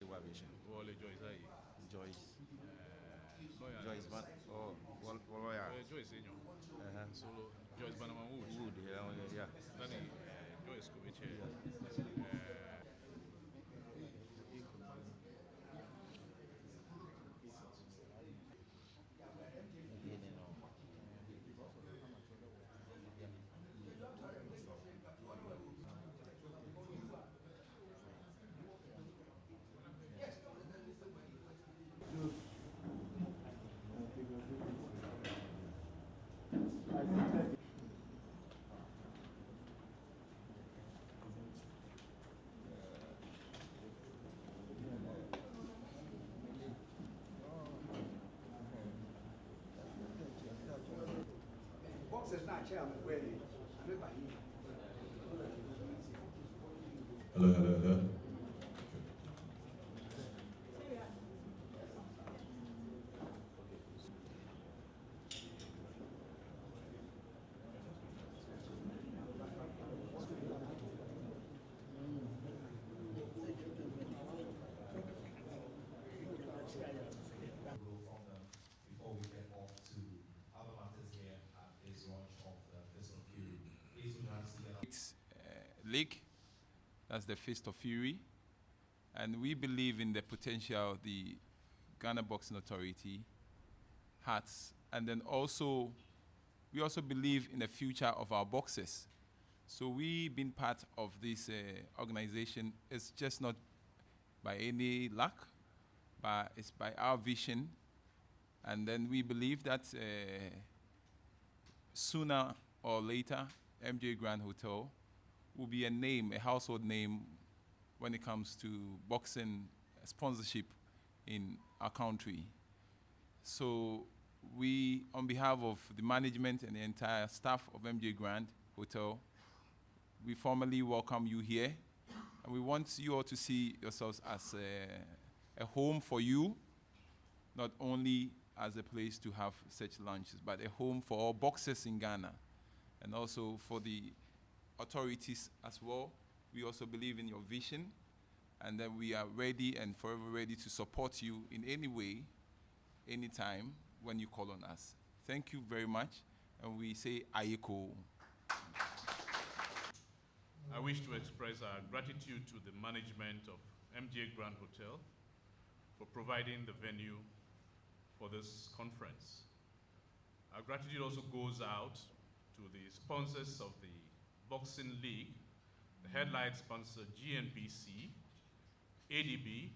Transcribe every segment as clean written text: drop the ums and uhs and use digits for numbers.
Wale Joyce aí. Joyce. Lawyer. Joyce Ban. Oh, lawyer. Joyce enyo. Solo Joyce Banama Wood. Wood, yeah. Nani Joyce Kubiche. Hello. Before we get off to other matters here at this launch of the Fist of Fury, please do not see League, that's the Fist of Fury, and we believe in the potential the Ghana Boxing Authority has, and then also we also believe in the future of our boxers. So we being part of this organization is just not by any luck, but it's by our vision, and then we believe that sooner or later, MJ Grand Hotel will be a name, a household name when it comes to boxing sponsorship in our country. So we, on behalf of the management and the entire staff of MJ Grand Hotel, we formally welcome you here. And we want you all to see yourselves as a home for you, not only as a place to have such lunches, but a home for all boxers in Ghana, and also for the authorities as well. We also believe in your vision, and that we are ready and forever ready to support you in any way, anytime, when you call on us. Thank you very much, and we say Ayeko. I wish to express our gratitude to the management of MJ Grand Hotel for providing the venue for this conference. Our gratitude also goes out to the sponsors of the Boxing League, the headline sponsor GNPC, ADB,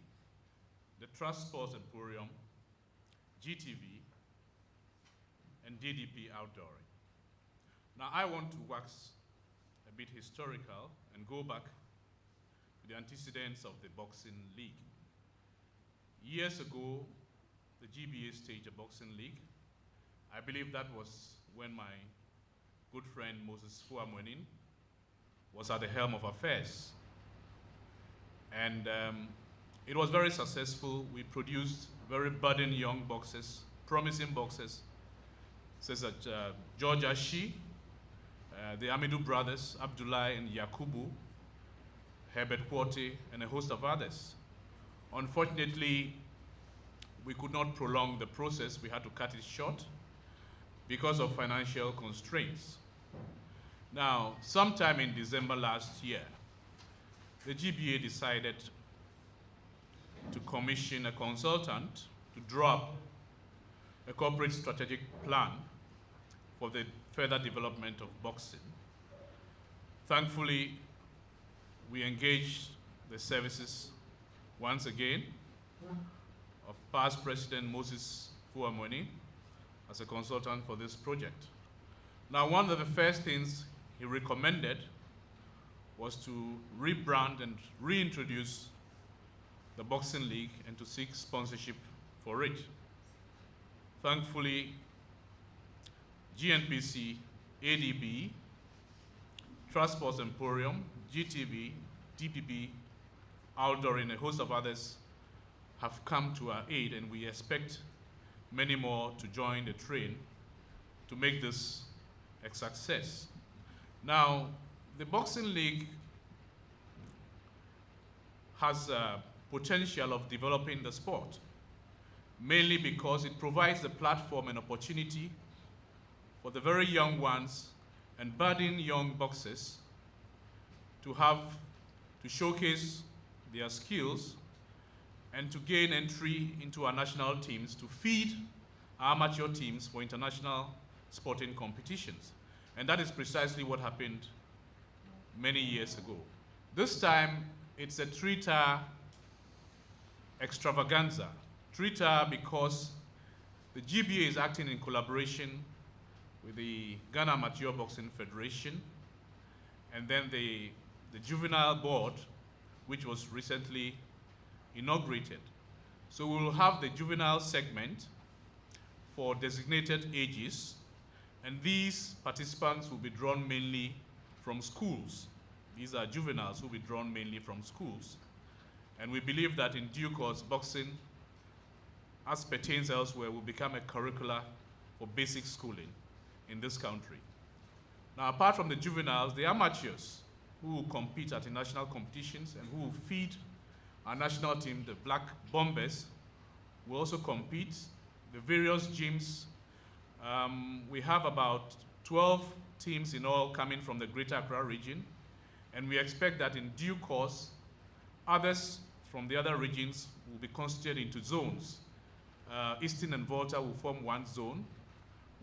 the Trust Sports Emporium, GTV, and DDP Outdooring. Now I want to wax a bit historical and go back to the antecedents of the Boxing League. Years ago, the GBA staged a boxing league. I believe that was when my good friend Moses Fuamwenin was at the helm of affairs. And it was very successful. We produced very budding young boxers, promising boxers, such as George Ashi, the Amidou brothers, Abdullah and Yakubu, Herbert Quartey, and a host of others. Unfortunately, we could not prolong the process. We had to cut it short because of financial constraints. Now, sometime in December last year, the GBA decided to commission a consultant to draw up a corporate strategic plan for the further development of boxing. Thankfully, we engaged the services once again of past President Moses Fuamwenin as a consultant for this project. Now, one of the first things he recommended was to rebrand and reintroduce the Boxing League and to seek sponsorship for it. Thankfully, GNPC, ADB, Trust Sports Emporium, GTV, DPP, Outdoor, and a host of others have come to our aid, and we expect many more to join the train to make this a success. Now, the Boxing League has potential of developing the sport, mainly because it provides a platform and opportunity for the very young ones and budding young boxers to showcase their skills and to gain entry into our national teams to feed our amateur teams for international sporting competitions. And that is precisely what happened many years ago. This time, it's a three-tier extravaganza. Three-tier because the GBA is acting in collaboration with the Ghana Amateur Boxing Federation, and then the Juvenile Board, which was recently inaugurated. So we will have the juvenile segment for designated ages, and these participants will be drawn mainly from schools. These are juveniles who will be drawn mainly from schools. And we believe that in due course, boxing, as pertains elsewhere, will become a curricula for basic schooling in this country. Now, apart from the juveniles, the amateurs who will compete at international competitions and who will feed our national team, the Black Bombers, will also compete. The various gyms, we have about 12 teams in all coming from the Greater Accra region, and we expect that in due course, others from the other regions will be constituted into zones. Eastern and Volta will form one zone,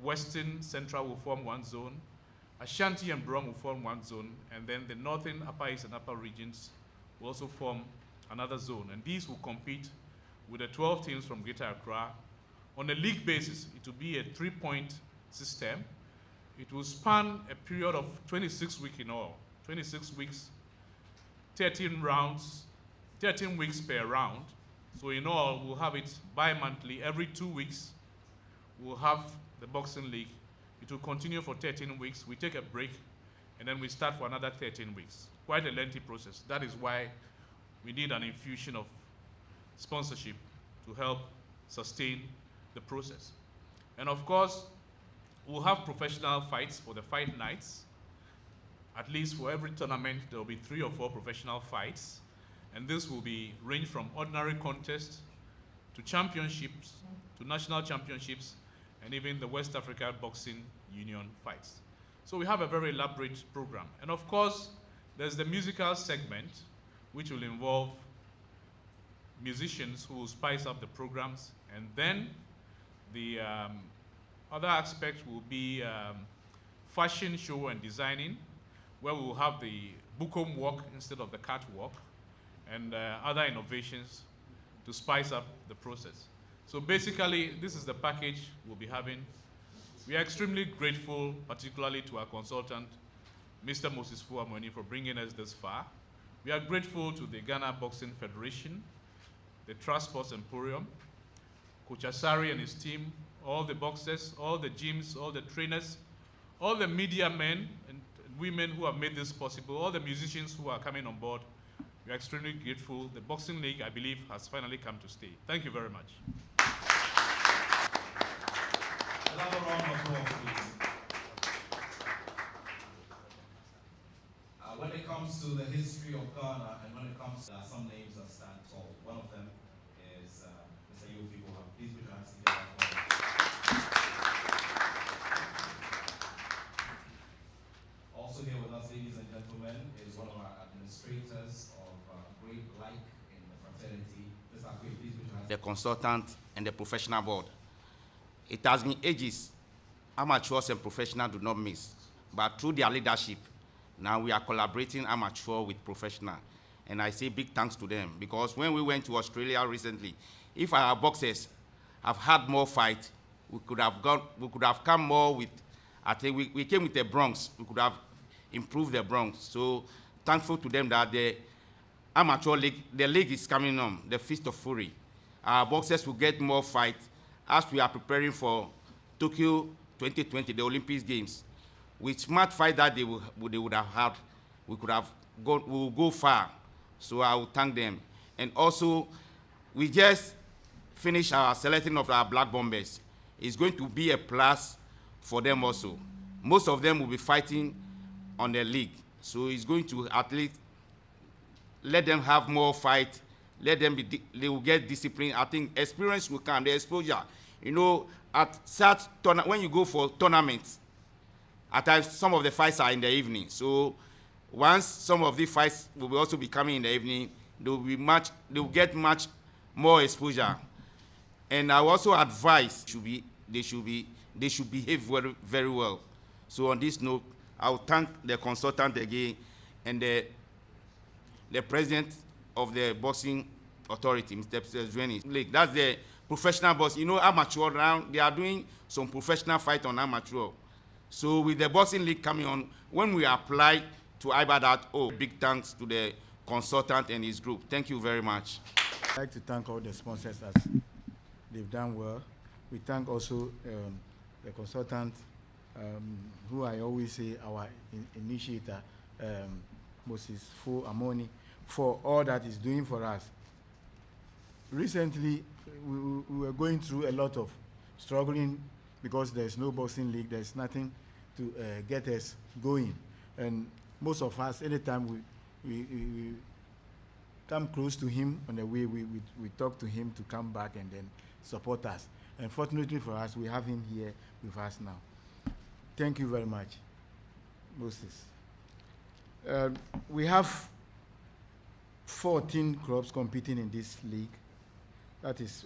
Western Central will form one zone, Ashanti and Bronx will form one zone, and then the Northern, Upper East, and Upper regions will also form another zone. And these will compete with the 12 teams from Greater Accra. On a league basis, it will be a 3-point system. It will span a period of 26 weeks in all. 26 weeks, 13 rounds, 13 weeks per round. So in all, we'll have it bi-monthly. Every 2 weeks, we'll have the boxing league. It will continue for 13 weeks. We take a break, and then we start for another 13 weeks. Quite a lengthy process. That is why we need an infusion of sponsorship to help sustain the process. And of course, we'll have professional fights for the fight nights. At least for every tournament, there will be 3 or 4 professional fights. And this will be range from ordinary contests to championships, to national championships, and even the West Africa Boxing Union fights. So we have a very elaborate program. And of course, there's the musical segment, which will involve musicians who will spice up the programs. And then the other aspect will be fashion show and designing, where we will have the Bukom walk instead of the catwalk, and other innovations to spice up the process. So basically, this is the package we'll be having. We are extremely grateful, particularly to our consultant, Mr. Moses Fuamoni, for bringing us this far. We are grateful to the Ghana Boxing Federation, the Trust Sports Emporium, Coach Asare and his team, all the boxers, all the gyms, all the trainers, all the media men and women who have made this possible, all the musicians who are coming on board. We are extremely grateful. The Boxing League, I believe, has finally come to stay. Thank you very much. Another round of applause, please. When it comes to the history of Ghana and when it comes to some names that stand tall, one of them is Mr. Yofi Boham. Please put your hands together for him. Also here with us, ladies and gentlemen, is one of our administrators of great like in the fraternity. Mr. Akwe, please put your hands. The consultant and the professional board. It has been ages. Amateurs and professionals do not mix, but through their leadership, now we are collaborating amateur with professional. And I say big thanks to them, because when we went to Australia recently, if our boxers have had more fight, we could have come more with, I think we came with the Bronx, we could have improved the Bronx. So thankful to them that the amateur league, the league is coming on, the Feast of Fury. Our boxers will get more fight as we are preparing for Tokyo 2020, the Olympic Games. With smart fight that they would have had, we will go far. So I will thank them. And also, we just finished our selecting of our Black Bombers. It's going to be a plus for them also. Most of them will be fighting on the league. So it's going to at least let them have more fight let them be, they will get discipline. I think experience will come, the exposure. You know, at such when you go for tournaments, at times some of the fights are in the evening. So once some of the fights will also be coming in the evening, they will get much more exposure. And I also advise they should behave very, very well. So on this note, I will thank the consultant again and the president of the boxing authority, Mr. Zweni. That's the professional box. You know, amateur round, they are doing some professional fight on amateur. So with the boxing league coming on, when we apply to IBAD, big thanks to the consultant and his group. Thank you very much. I'd like to thank all the sponsors as they've done well. We thank also the consultant, who I always say our initiator, Moses Fo Amoni, for all that he's doing for us. Recently, we were going through a lot of struggling because there's no boxing league, there's nothing to get us going. And most of us, anytime we come close to him on the way, we talk to him to come back and then support us. And fortunately for us, we have him here with us now. Thank you very much, Moses. We have 14 clubs competing in this league. That is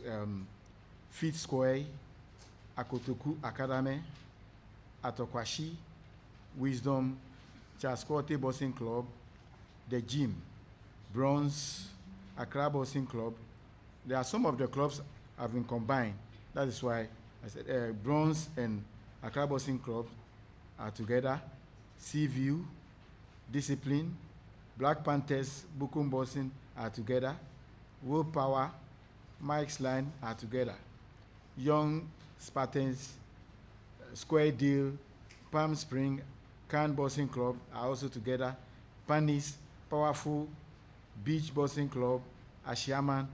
Fit Square, Akotoku Academy, Attoh Quarshie, Wisdom, Quartey Boxing Club, the Gym, Bronx, Accra Boxing Club. There are some of the clubs have been combined. That is why I said Bronx and Accra Boxing Club are together. Seaview, Discipline, Black Panthers, Bukom Boxing are together. Willpower, Maeskline are together. Young Spartans, Square Deal, Palm Spring, Can Boxing Club are also together. Panix, Powerful, Beach Boxing Club, Ashiaman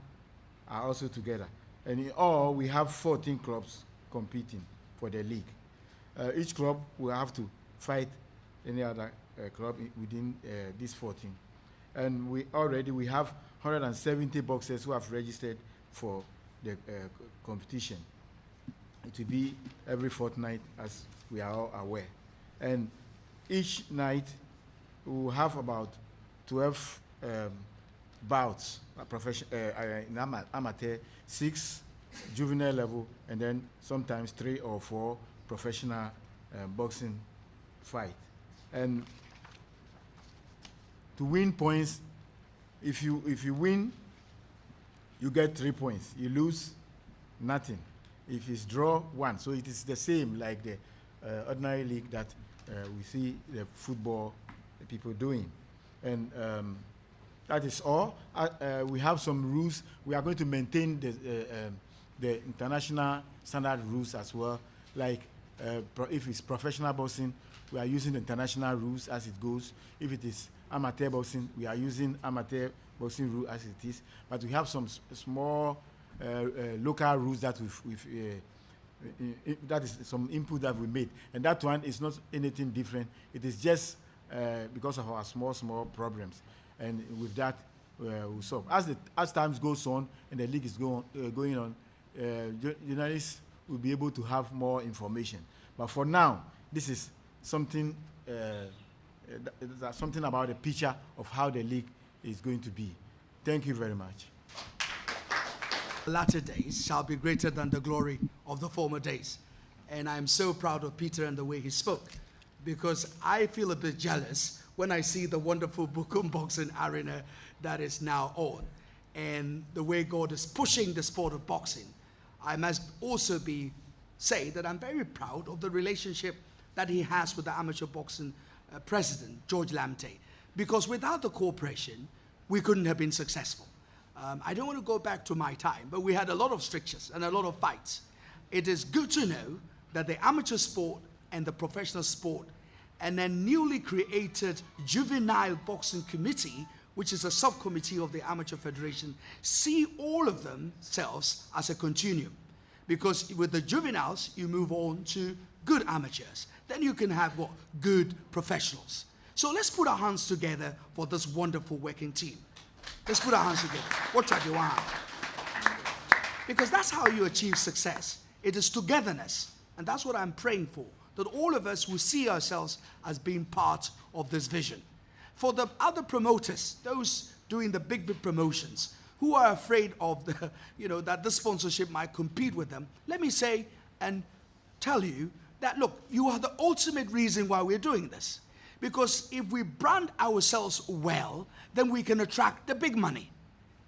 are also together. And in all, we have 14 clubs competing for the league. Each club will have to fight any other club within these 14. And we have 170 boxers who have registered for the competition. It will be every fortnight, as we are all aware. And each night, we will have about 12 bouts, in amateur, 6 juvenile level, and then sometimes 3 or 4 professional boxing fight. And to win points, if you win, you get 3 points. You lose, nothing. If it's draw, 1. So it is the same like the ordinary league that we see the football people doing. And that is all. We have some rules. We are going to maintain the international standard rules as well. Like if it's professional boxing, we are using the international rules as it goes. If it is amateur boxing, we are using amateur boxing rule as it is. But we have some small local rules that that is some input that we made. And that one is not anything different. It is just because of our small problems. And with that, we'll solve. As time goes on and the league is going on, journalists will be able to have more information. But for now, this is something something about the picture of how the league is going to be. Thank you very much. Latter days shall be greater than the glory of the former days. And I'm so proud of Peter and the way he spoke, because I feel a bit jealous when I see the wonderful Bukom Boxing Arena that is now on, and the way God is pushing the sport of boxing. I must also say that I'm very proud of the relationship that he has with the amateur boxing president, George Lamte, because without the cooperation, we couldn't have been successful. I don't want to go back to my time, but we had a lot of strictures and a lot of fights. It is good to know that the amateur sport and the professional sport and a newly created juvenile boxing committee, which is a subcommittee of the Amateur Federation, see all of themselves as a continuum. Because with the juveniles, you move on to good amateurs. Then you can have what? Good professionals. So let's put our hands together for this wonderful working team. Let's put our hands together. What try you want? Because that's how you achieve success. It is togetherness. And that's what I'm praying for. That all of us will see ourselves as being part of this vision. For the other promoters, those doing the big promotions, who are afraid of the, that the sponsorship might compete with them, let me say and tell you that, look, you are the ultimate reason why we're doing this. Because if we brand ourselves well, then we can attract the big money.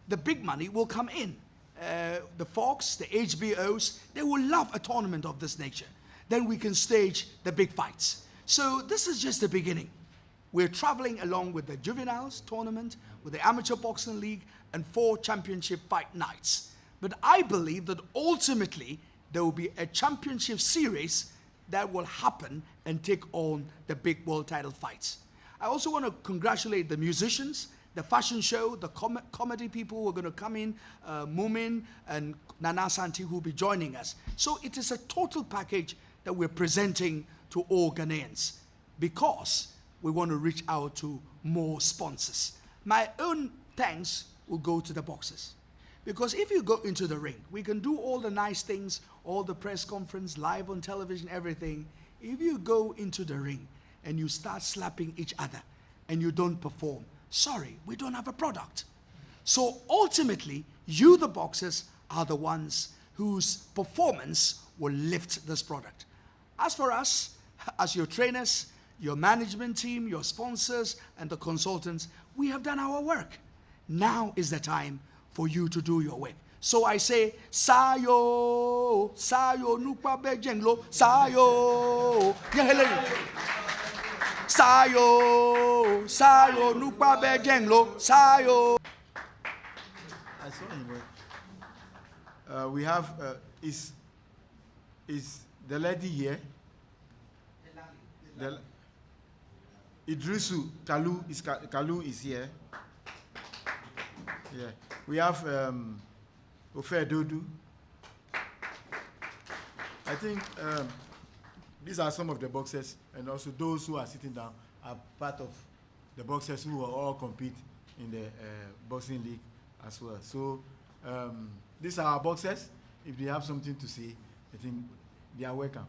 The big money will come in. The Fox, the HBOs, they will love a tournament of this nature. Then we can stage the big fights. So this is just the beginning. We're traveling along with the juveniles tournament, with the amateur boxing league, and 4 championship fight nights. But I believe that ultimately there will be a championship series that will happen and take on the big world title fights. I also want to congratulate the musicians, the fashion show, the comedy people who are going to come in, Mumin and Nana Santi who will be joining us. So it is a total package that we're presenting to all Ghanaians because we want to reach out to more sponsors. My own thanks will go to the boxers. Because if you go into the ring, we can do all the nice things, all the press conference, live on television, everything. If you go into the ring and you start slapping each other and you don't perform, sorry, we don't have a product. So ultimately, you, the boxers, are the ones whose performance will lift this product. As for us, as your trainers, your management team, your sponsors, and the consultants, we have done our work. Now is the time for you to do your work. So I say, Sayo, Sayo, Nukwa Bejenglo, Sayo, Sayo, Sayo, Nukwa Bejenglo, Sayo. I saw him. We have, is the lady here? Idrisu Kalu is here. Yeah. We have Ofori Asare. I think these are some of the boxers, and also those who are sitting down are part of the boxers who will all compete in the boxing league as well. So these are our boxers. If they have something to say, I think they are welcome.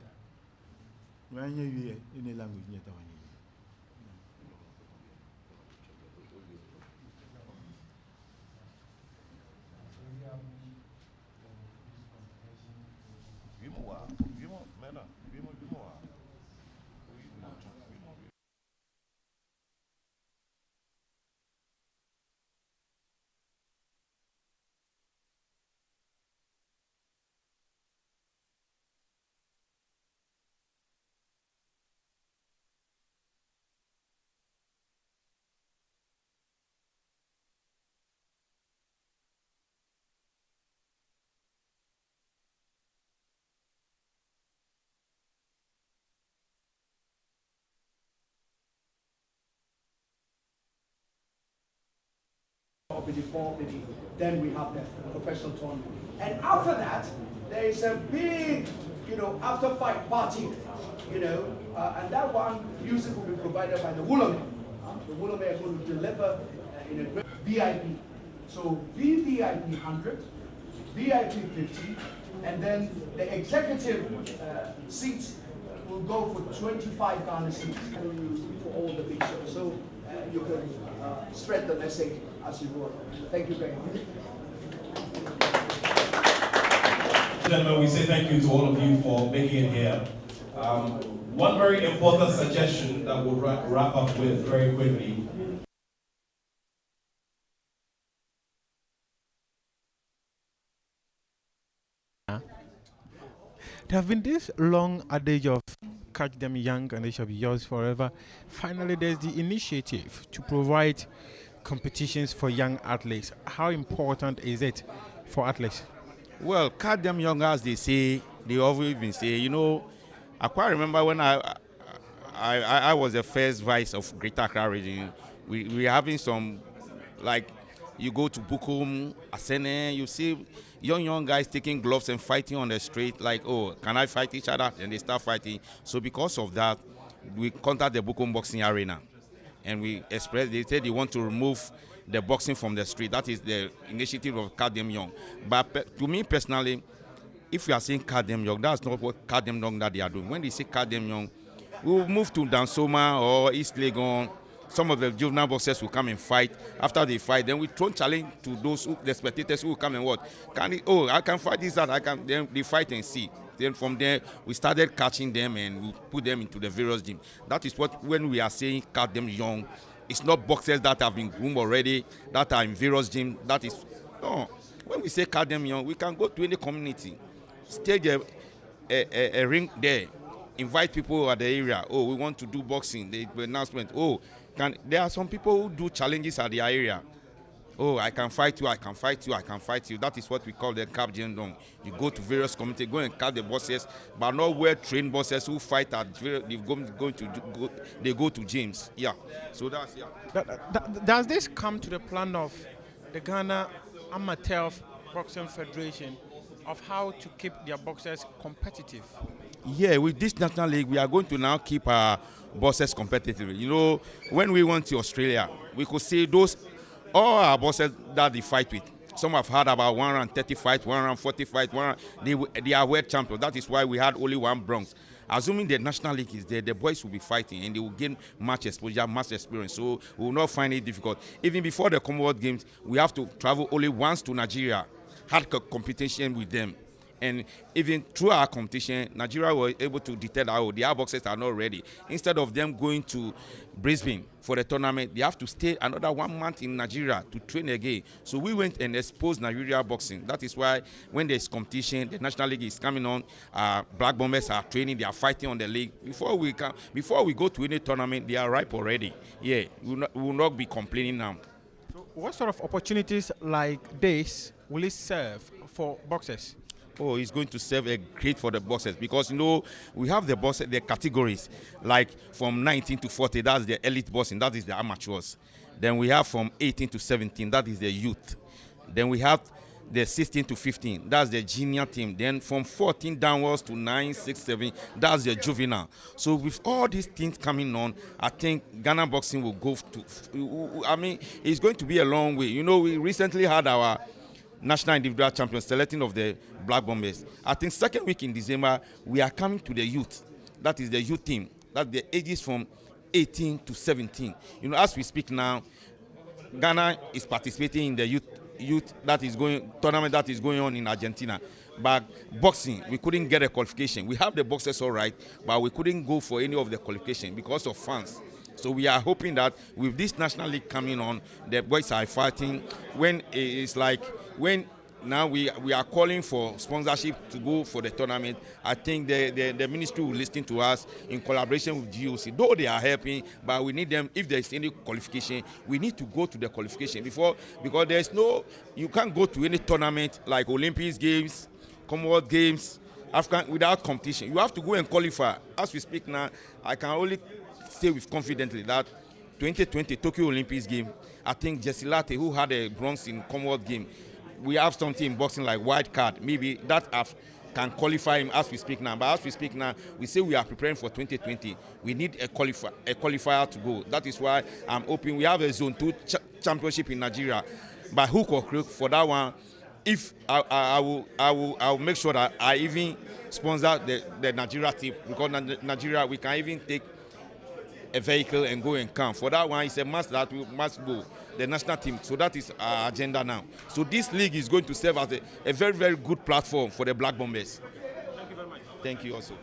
Then we have the professional tournament. And after that, there is a big, after fight party, and that one music will be provided by the Wulame. The Wulame are going to deliver in a great VIP. So VVIP 100, VIP 50, and then the executive seats will go for 25 Ghana seats for all the big shows. So you can spread the message as you go. Thank you very much. Gentlemen, we say thank you to all of you for making it here. One very important suggestion that we'll wrap up with very quickly. There have been this long adage of catch them young and they shall be yours forever. Finally, there's the initiative to provide competitions for young athletes. How important is it for athletes? Well, catch them young, as they say, they always even say, I quite remember when I was the first vice of Greater Accra region. We were having some, like, you go to Bukom, Asare, you see young guys taking gloves and fighting on the street, like, oh, can I fight each other? And they start fighting. So because of that, we contacted the Bukom Boxing Arena. And we expressed, they said they want to remove the boxing from the street. That is the initiative of Kadem Young. But to me personally, if you are saying Kadem Young, that's not what Kadem Young that they are doing. When they say Kadem Young, we will move to Dansoma or East Legon. Some of the juvenile boxers will come and fight. After they fight, then we throw challenge to those the spectators who will come and what? I can fight this, that, I can. Then they fight and see. Then from there, we started catching them and we put them into the various gyms. That is what, when we are saying cut them young, it's not boxers that have been groomed already, that are in various gyms. That is, no. When we say cut them young, we can go to any community, stage a ring there, invite people at the area. Oh, we want to do boxing. The announcement. Oh, there are some people who do challenges at their area. Oh, I can fight you, I can fight you, I can fight you. That is what we call the Cap Jendong. You go to various communities, go and cut the bosses, but not well-trained bosses who fight at they go to gyms. Yeah. So that's, yeah. Does this come to the plan of the Ghana Amateur Boxing Federation of how to keep their boxers competitive? Yeah, with this national league, we are going to now keep our boxers competitive. You know, when we went to Australia, we could see all our bosses that they fight with. Some have had about 130 fights, 140 fights, they are world champions. That is why we had only one Bronx. Assuming the national league is there, the boys will be fighting and they will gain much exposure, much experience. So we will not find it difficult. Even before the Commonwealth Games, we have to travel only once to Nigeria, had competition with them. And even through our competition, Nigeria was able to detect that their boxers are not ready. Instead of them going to Brisbane for the tournament, they have to stay another 1 month in Nigeria to train again. So we went and exposed Nigeria boxing. That is why when there's competition, the National League is coming on, Black Bombers are training, they are fighting on the league. Before we go to any tournament, they are ripe already. Yeah, we will not be complaining now. So what sort of opportunities like this will it serve for boxers? Oh, it's going to serve a great for the boxers because, you know, we have the boxers, the categories, like from 19 to 40, that's the elite boxing, that is the amateurs. Then we have from 18 to 17, that is the youth. Then we have the 16 to 15, that's the junior team. Then from 14 downwards to 9, 6, 7, that's the juvenile. So with all these things coming on, I think Ghana boxing will go to, I mean, it's going to be a long way. You know, we recently had our national individual champions selecting of the Black Bombers. I think second week in December, we are coming to the youth. That is the youth team. That's the ages from 18 to 17. You know, as we speak now, Ghana is participating in the youth tournament that is going on in Argentina. But boxing, we couldn't get a qualification. We have the boxers all right, but we couldn't go for any of the qualification because of funds. So we are hoping that with this national league coming on, the boys are fighting. When it's like, when now we are calling for sponsorship to go for the tournament, I think the ministry will listen to us in collaboration with GOC. Though they are helping, but we need them, if there is any qualification, we need to go to the qualification because there's no, you can't go to any tournament like Olympics Games, Commonwealth Games, African, without competition. You have to go and qualify. As we speak now, I can only say with confidently that 2020 Tokyo Olympics game, I think Jesse Latte, who had a bronze in Commonwealth game, we have something in boxing like wild card. Maybe that can qualify him as we speak now. But as we speak now, we say we are preparing for 2020. We need a qualifier to go. That is why I'm hoping we have a Zone 2 championship in Nigeria. But hook or crook for that one, if I will make sure that I even sponsor the Nigeria team, because Nigeria, we can even take a vehicle and go and come. For that one, it's a must that we must go, the national team. So that is our agenda now. So this league is going to serve as a very, very good platform for the Black Bombers. Thank you very much. Thank you also.